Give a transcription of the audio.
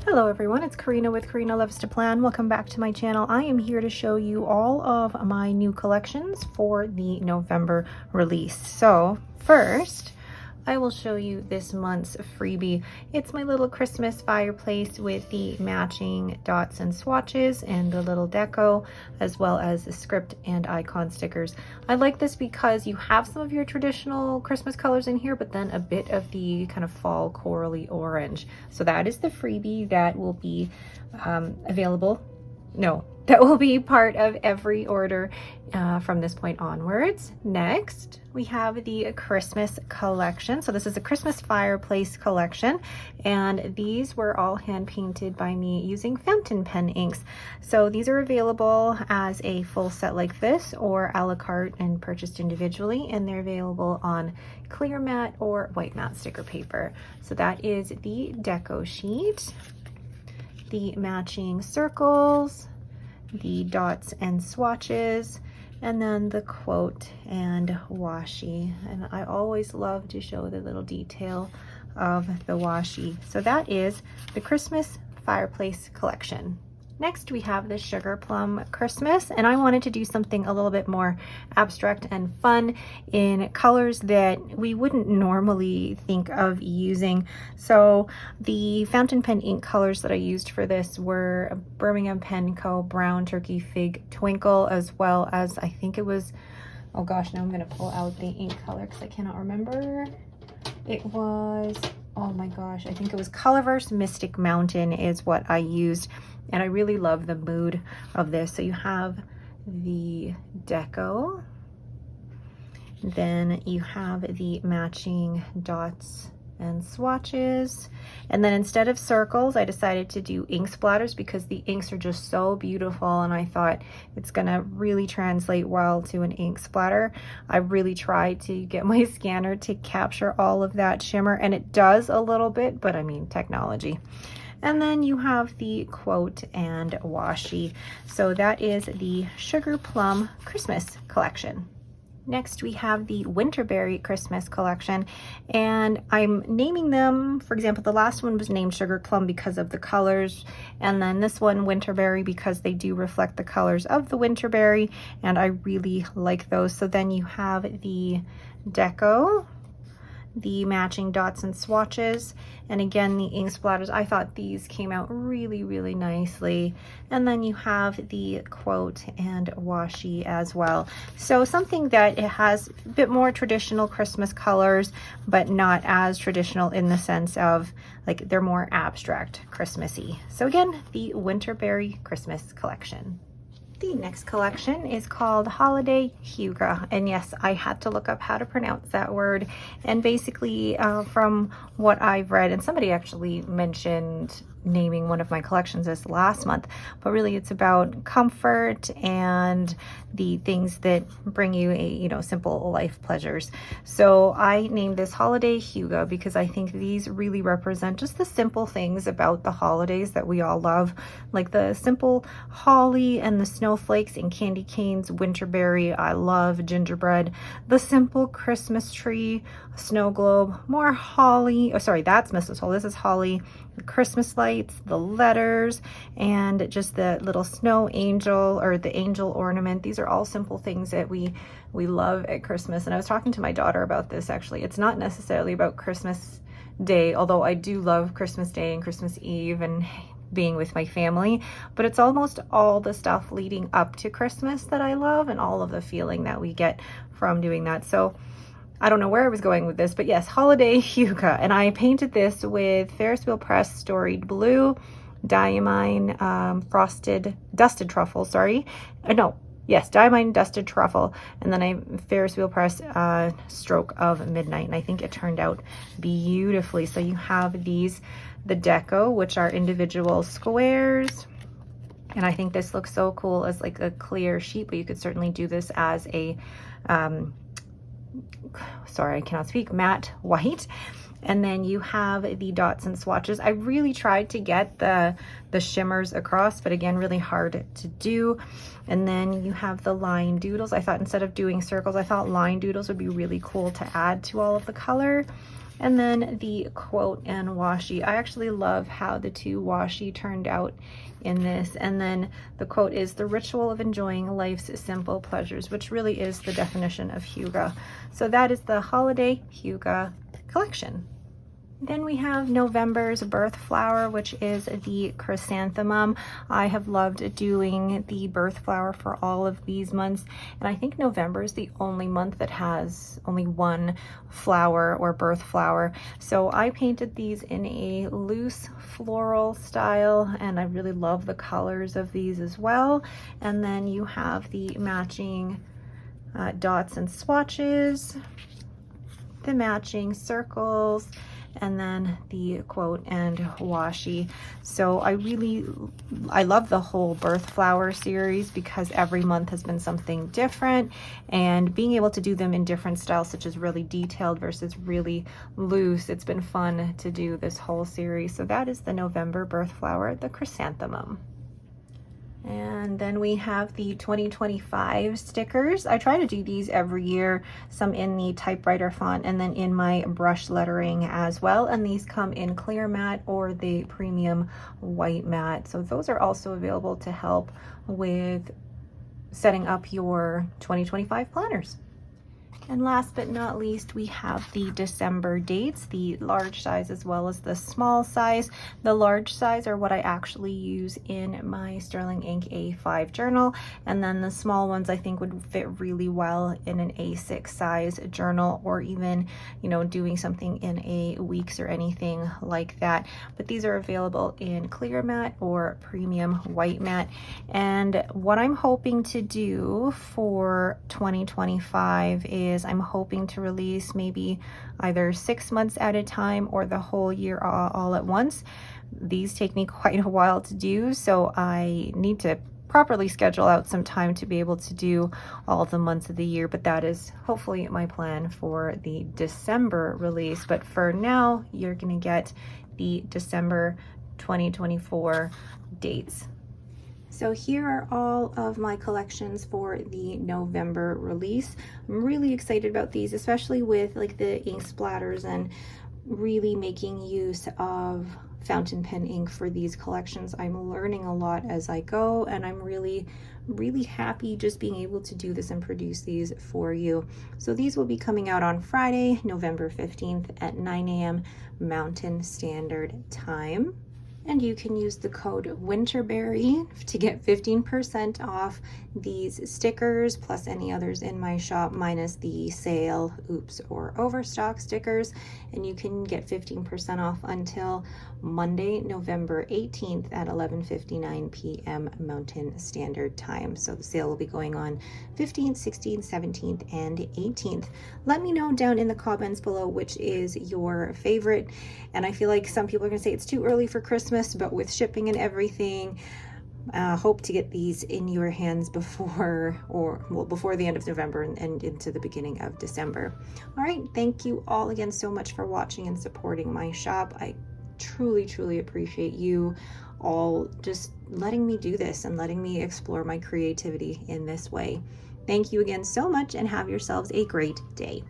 Hello everyone, it's Karina with Karina Loves to Plan. Welcome back to my channel. I am here to show you all of my new collections for the November release. So first, I will show you this month's freebie. It's my little Christmas fireplace with the matching dots and swatches and the little deco, as well as the script and icon stickers. I like this because you have some of your traditional Christmas colors in here, but then a bit of the kind of fall corally orange. So that is the freebie that will be available. No, that will be part of every order from this point onwards. Next, we have the Christmas collection. So this is a Christmas fireplace collection, and these were all hand painted by me using fountain pen inks. So these are available as a full set like this, or a la carte and purchased individually, and they're available on clear matte or white matte sticker paper. So that is the deco sheet, the matching circles, the dots and swatches, and then the quote and washi. And I always love to show the little detail of the washi. So that is the Christmas fireplace collection. Next, we have the Sugar Plum Christmas, and I wanted to do something a little bit more abstract and fun in colors that we wouldn't normally think of using. So the fountain pen ink colors that I used for this were Birmingham Pen Co. Brown Turkey Fig Twinkle, as well as I think it was, oh gosh, now I'm going to pull out the ink color because I cannot remember. It was, oh my gosh, I think it was Colorverse Mystic Mountain is what I used. And I really love the mood of this. So you have the deco, then you have the matching dots and swatches, and then instead of circles I decided to do ink splatters because the inks are just so beautiful, and I thought it's gonna really translate well to an ink splatter. I really tried to get my scanner to capture all of that shimmer, and it does a little bit, but I mean, technology. And then you have the quote and washi. So that is the Sugar Plum Christmas collection. Next, we have the Winterberry Christmas collection, and I'm naming them, for example, the last one was named Sugar Plum because of the colors, and then this one Winterberry because they do reflect the colors of the Winterberry, and I really like those. So then you have the deco, the matching dots and swatches, and again the ink splatters. I thought these came out really nicely. And then you have the quote and washi as well. So something that it has a bit more traditional Christmas colors, but not as traditional in the sense of like they're more abstract Christmassy. So again, the Winterberry Christmas collection. The next collection is called Holiday Huga, and yes, I had to look up how to pronounce that word. And basically from what I've read, and somebody actually mentioned naming one of my collections this last month, but really it's about comfort and the things that bring you a simple life pleasures. So I named this Holiday Huga because I think these really represent just the simple things about the holidays that we all love, like the simple holly and the snowflakes and candy canes, Winterberry. I love gingerbread, the simple Christmas tree, snow globe, more holly. Oh, sorry, that's mistletoe. This is holly. The Christmas lights, the letters, and just the little snow angel or the angel ornament. These are all simple things that we love at Christmas. And I was talking to my daughter about this actually. It's not necessarily about Christmas Day, although I do love Christmas Day and Christmas Eve and being with my family, but it's almost all the stuff leading up to Christmas that I love, and all of the feeling that we get from doing that. So I don't know where I was going with this, but yes, Holiday Huga. And I painted this with Ferris Wheel Press Storied Blue, Diamine Dusted Truffle, Diamine Dusted Truffle, and then I Ferris Wheel Press Stroke of Midnight, and I think it turned out beautifully. So you have these, the deco, which are individual squares, and I think this looks so cool as like a clear sheet, but you could certainly do this as a sorry, I cannot speak, matte white. And then you have the dots and swatches. I really tried to get the shimmers across, but again, really hard to do. And then you have the line doodles. I thought instead of doing circles, I thought line doodles would be really cool to add to all of the color. And then the quote and washi. I actually love how the two washi turned out in this. And then the quote is, "The ritual of enjoying life's simple pleasures," which really is the definition of Huga. So that is the holiday Huga collection. Then we have November's birth flower, which is the chrysanthemum. I have loved doing the birth flower for all of these months, and I think November is the only month that has only one flower or birth flower. So I painted these in a loose floral style, and I really love the colors of these as well. And then you have the matching dots and swatches, the matching circles, and then the quote and washi. So I love the whole birth flower series because every month has been something different, and being able to do them in different styles, such as really detailed versus really loose, it's been fun to do this whole series. So that is the November birth flower, the chrysanthemum. And then we have the 2025 stickers. I try to do these every year, some in the typewriter font and then in my brush lettering as well. And these come in clear matte or the premium white matte. So those are also available to help with setting up your 2025 planners. And last but not least, we have the December dates, the large size as well as the small size. The large size are what I actually use in my Sterling Ink A5 journal, and then the small ones I think would fit really well in an A6 size journal, or even, you know, doing something in a weeks or anything like that. But these are available in clear matte or premium white matte. And what I'm hoping to do for 2025 is I'm hoping to release maybe either 6 months at a time or the whole year all at once. These take me quite a while to do, so I need to properly schedule out some time to be able to do all of the months of the year, but that is hopefully my plan for the December release. But for now, you're gonna get the December 2024 dates. So here are all of my collections for the November release. I'm really excited about these, especially with like the ink splatters and really making use of fountain pen ink for these collections. I'm learning a lot as I go, and I'm really happy just being able to do this and produce these for you. So these will be coming out on Friday, November 15th at 9 a.m. Mountain Standard Time. And you can use the code Winterberry to get 15% off these stickers, plus any others in my shop, minus the sale, oops, or overstock stickers. And you can get 15% off until Monday, November 18th at 11:59 p.m. Mountain Standard Time. So the sale will be going on 15th, 16th, 17th, and 18th. Let me know down in the comments below which is your favorite. And I feel like some people are gonna say it's too early for Christmas, but with shipping and everything, hope to get these in your hands before the end of November and into the beginning of December. All right, thank you all again so much for watching and supporting my shop. I truly appreciate you all just letting me do this and letting me explore my creativity in this way. Thank you again so much, and have yourselves a great day.